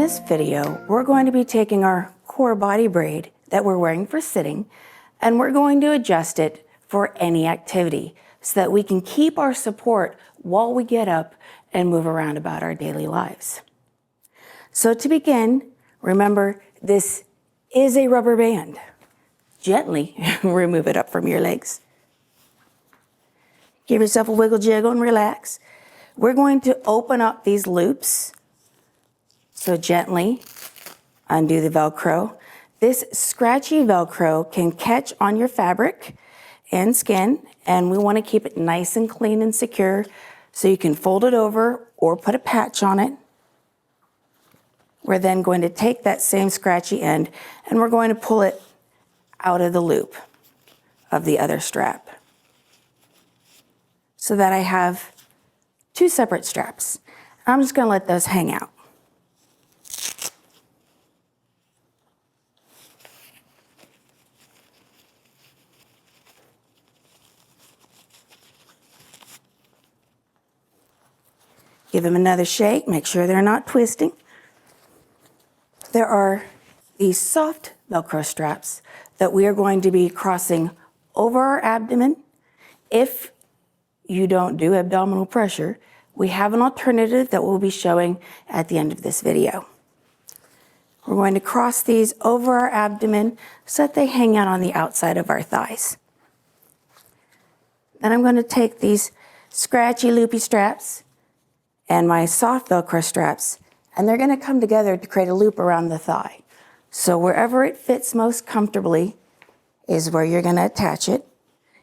this video, we're going to be taking our core body braid that we're wearing for sitting, and we're going to adjust it for any activity so that we can keep our support while we get up and move around about our daily lives. So to begin, remember this is a rubber band. Gently remove it up from your legs. Give yourself a wiggle jiggle and relax. We're going to open up these loops. So gently undo the Velcro. This scratchy Velcro can catch on your fabric and skin, and we want to keep it nice and clean and secure so you can fold it over or put a patch on it. We're then going to take that same scratchy end and we're going to pull it out of the loop of the other strap so that I have two separate straps. I'm just going to let those hang out. Give them another shake, make sure they're not twisting. There are these soft Velcro straps that we are going to be crossing over our abdomen. If you don't do abdominal pressure, we have an alternative that we'll be showing at the end of this video. We're going to cross these over our abdomen so that they hang out on the outside of our thighs. Then I'm going to take these scratchy loopy straps and my soft Velcro straps, and they're going to come together to create a loop around the thigh. So wherever it fits most comfortably is where you're going to attach it.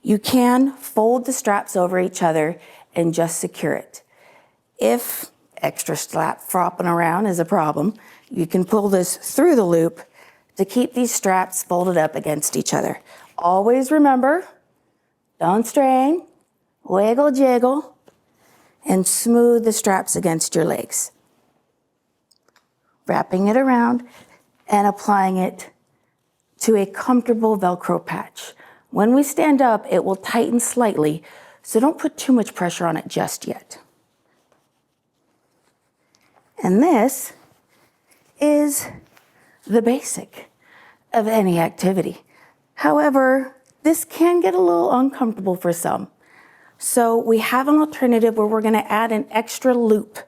You can fold the straps over each other and just secure it. If extra strap flopping around is a problem, you can pull this through the loop to keep these straps folded up against each other. Always remember, don't strain, wiggle jiggle, and smooth the straps against your legs. Wrapping it around and applying it to a comfortable Velcro patch. When we stand up, it will tighten slightly, so don't put too much pressure on it just yet. And this is the basic of any activity. However, this can get a little uncomfortable for some. So we have an alternative where we're going to add an extra loop.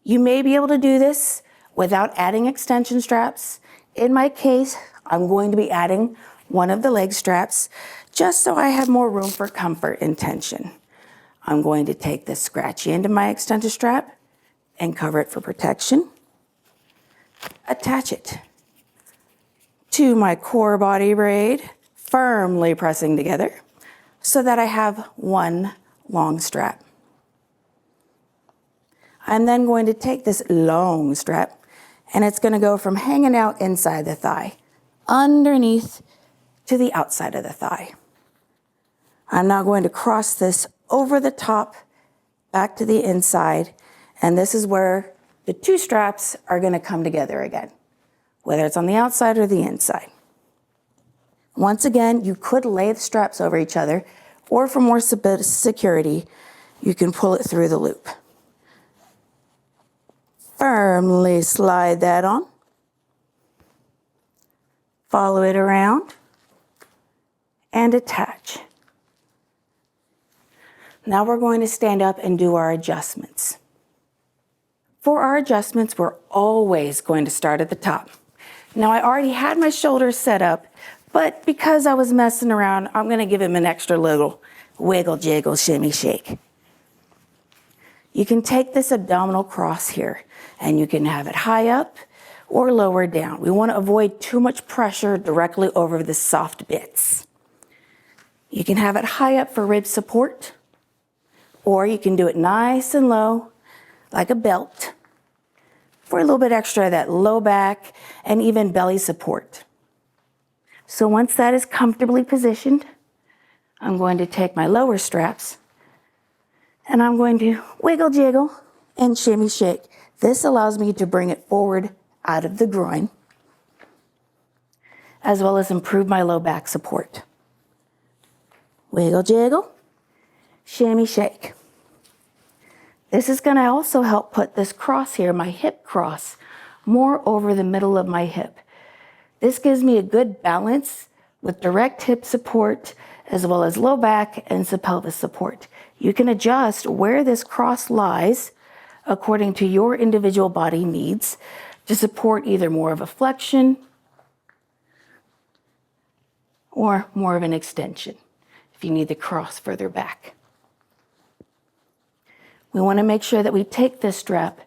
You may be able to do this without adding extension straps. In my case, I'm going to be adding one of the leg straps just so I have more room for comfort and tension. I'm going to take this scratchy end of my extension strap and cover it for protection. Attach it to my core body braid, firmly pressing together so that I have one long strap. I'm then going to take this long strap and it's going to go from hanging out inside the thigh, underneath to the outside of the thigh. I'm now going to cross this over the top, back to the inside, and this is where the two straps are going to come together again, whether it's on the outside or the inside. Once again, you could lay the straps over each other, or for more security, you can pull it through the loop. Firmly slide that on. Follow it around and attach. Now we're going to stand up and do our adjustments. For our adjustments, we're always going to start at the top. Now I already had my shoulders set up, but because I was messing around, I'm going to give him an extra little wiggle, jiggle, shimmy, shake. You can take this abdominal cross here and you can have it high up or lower down. We want to avoid too much pressure directly over the soft bits. You can have it high up for rib support, or you can do it nice and low like a belt for a little bit extra of that low back and even belly support. So once that is comfortably positioned, I'm going to take my lower straps and I'm going to wiggle, jiggle, and shimmy, shake. This allows me to bring it forward out of the groin, as well as improve my low back support. Wiggle, jiggle, shimmy, shake. This is going to also help put this cross here, my hip cross, more over the middle of my hip. This gives me a good balance with direct hip support as well as low back and pelvis support. You can adjust where this cross lies according to your individual body needs to support either more of a flexion or more of an extension if you need the cross further back. We want to make sure that we take this strap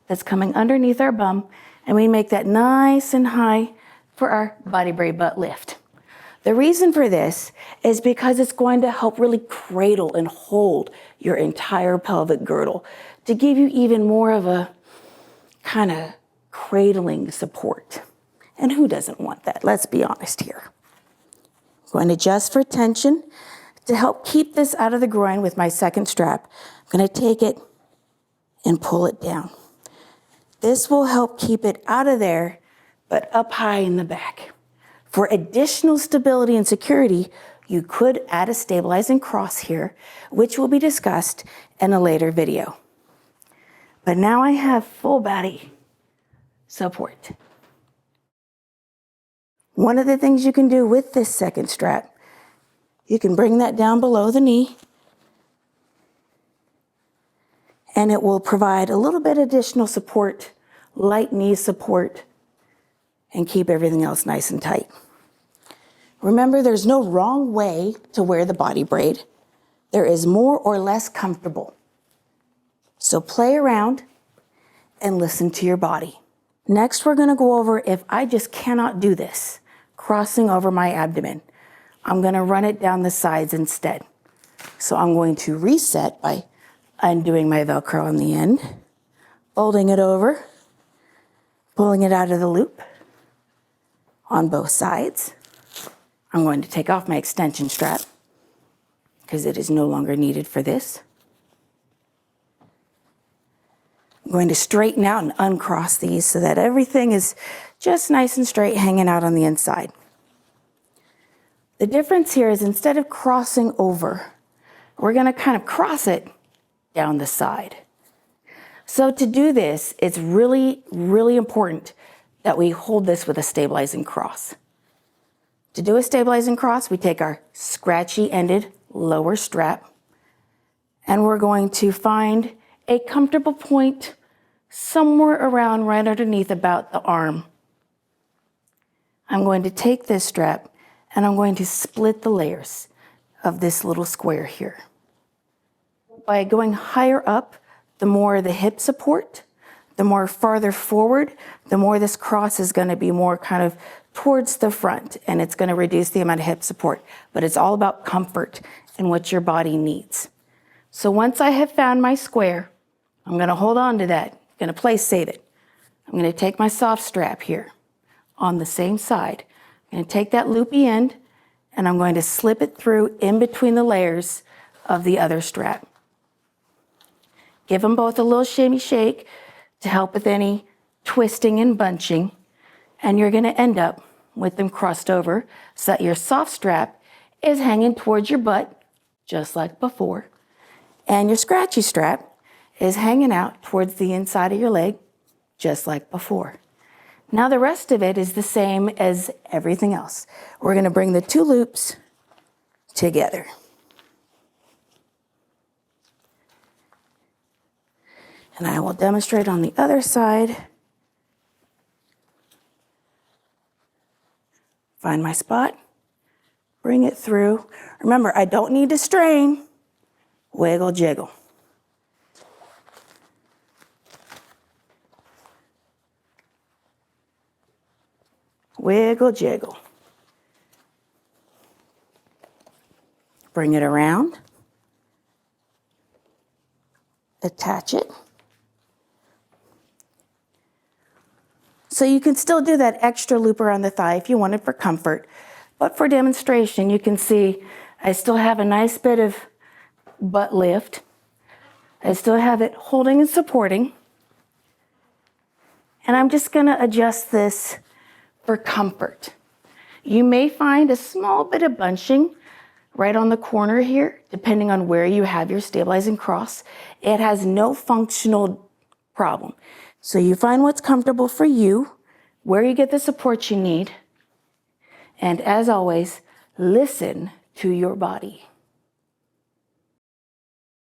that's coming underneath our bum and we make that nice and high for our body braid butt lift. The reason for this is because it's going to help really cradle and hold your entire pelvic girdle to give you even more of a kind of cradling support. And who doesn't want that? Let's be honest here. I'm going to adjust for tension. To help keep this out of the groin with my second strap, I'm going to take it and pull it down. This will help keep it out of there, but up high in the back. For additional stability and security, you could add a stabilizing cross here, which will be discussed in a later video. But now I have full body support. One of the things you can do with this second strap, you can bring that down below the knee, and it will provide a little bit additional support, light knee support, and keep everything else nice and tight. Remember, there's no wrong way to wear the body braid. There is more or less comfortable. So play around and listen to your body. Next, we're gonna go over if I just cannot do this, crossing over my abdomen. I'm gonna run it down the sides instead. So I'm going to reset by undoing my Velcro on the end, folding it over, pulling it out of the loop on both sides. I'm going to take off my extension strap because it is no longer needed for this. I'm going to straighten out and uncross these so that everything is just nice and straight hanging out on the inside. The difference here is instead of crossing over, we're going to kind of cross it down the side. So to do this, it's really, really important that we hold this with a stabilizing cross. To do a stabilizing cross, we take our scratchy ended lower strap and we're going to find a comfortable point somewhere around right underneath about the arm. I'm going to take this strap and I'm going to split the layers of this little square here. By going higher up, the more the hip support, the more farther forward, the more this cross is going to be more kind of towards the front, and it's going to reduce the amount of hip support. But it's all about comfort and what your body needs. So once I have found my square, I'm going to hold on to that. I'm going to place save it. I'm going to take my soft strap here on the same side. I'm going to take that loopy end and I'm going to slip it through in between the layers of the other strap. Give them both a little shimmy shake to help with any twisting and bunching. And you're going to end up with them crossed over so that your soft strap is hanging towards your butt, just like before. And your scratchy strap is hanging out towards the inside of your leg, just like before. Now the rest of it is the same as everything else. We're going to bring the two loops together. And I will demonstrate on the other side. Find my spot, bring it through. Remember, I don't need to strain. Wiggle, jiggle. Wiggle, jiggle. Bring it around. Attach it. So you can still do that extra loop around the thigh if you want it for comfort. But for demonstration, you can see I still have a nice bit of butt lift. I still have it holding and supporting. And I'm just going to adjust this for comfort. You may find a small bit of bunching right on the corner here, depending on where you have your stabilizing cross. It has no functional problem. So you find what's comfortable for you, where you get the support you need, and as always, listen to your body.